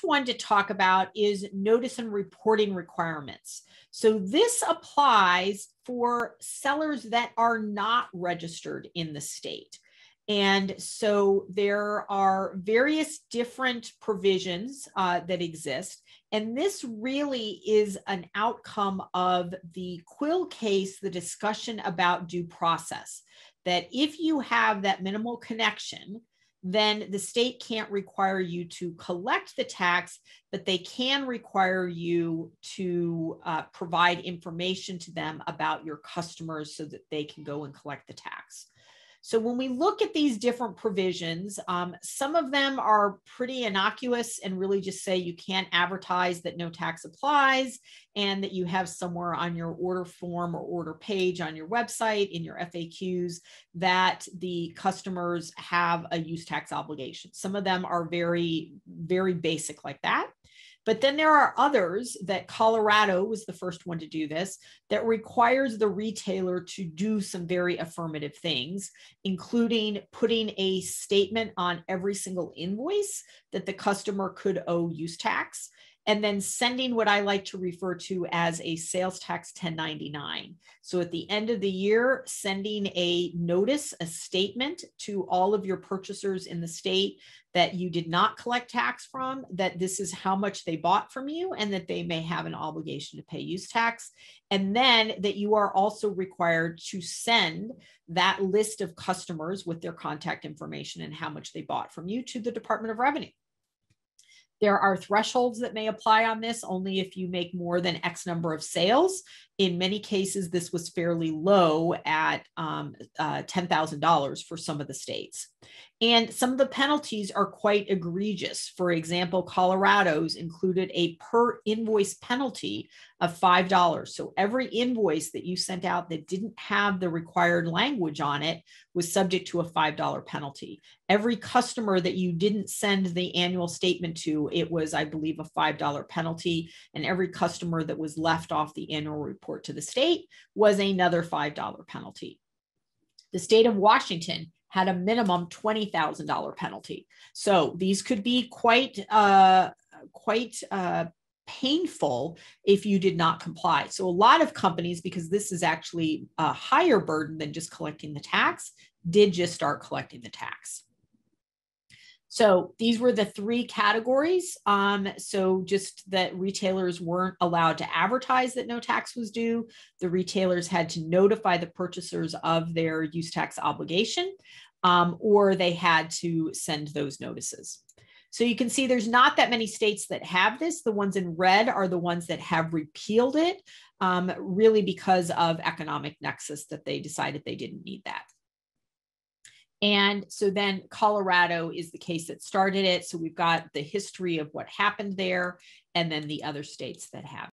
one to talk about is notice and reporting requirements. So this applies for sellers that are not registered in the state. And so there are various different provisions that exist. And this really is an outcome of the Quill case, the discussion about due process, that if you have that minimal connection, then the state can't require you to collect the tax, but they can require you to provide information to them about your customers so that they can go and collect the tax. So when we look at these different provisions, some of them are pretty innocuous and really just say you can't advertise that no tax applies and that you have somewhere on your order form or order page on your website in your FAQs that the customers have a use tax obligation. Some of them are very, very basic like that. But then there are others that Colorado was the first one to do this, that requires the retailer to do some very affirmative things, including putting a statement on every single invoice that the customer could owe use tax, and then sending what I like to refer to as a sales tax 1099. So at the end of the year, sending a notice, a statement to all of your purchasers in the state that you did not collect tax from, that this is how much they bought from you and that they may have an obligation to pay use tax. And then that you are also required to send that list of customers with their contact information and how much they bought from you to the Department of Revenue. There are thresholds that may apply on this only if you make more than X number of sales. In many cases, this was fairly low at $10,000 for some of the states. And some of the penalties are quite egregious. For example, Colorado's included a per invoice penalty of $5. So every invoice that you sent out that didn't have the required language on it was subject to a $5 penalty. Every customer that you didn't send the annual statement to, it was, I believe, a $5 penalty. And every customer that was left off the annual report to the state was another $5 penalty. The state of Washington had a minimum $20,000 penalty. So these could be quite painful if you did not comply. So a lot of companies, because this is actually a higher burden than just collecting the tax, did just start collecting the tax. So these were the three categories. So just that retailers weren't allowed to advertise that no tax was due. The retailers had to notify the purchasers of their use tax obligation, or they had to send those notices. So you can see there's not that many states that have this. The ones in red are the ones that have repealed it, really because of economic nexus, that they decided they didn't need that. And so then Colorado is the case that started it. So we've got the history of what happened there, and then the other states that have.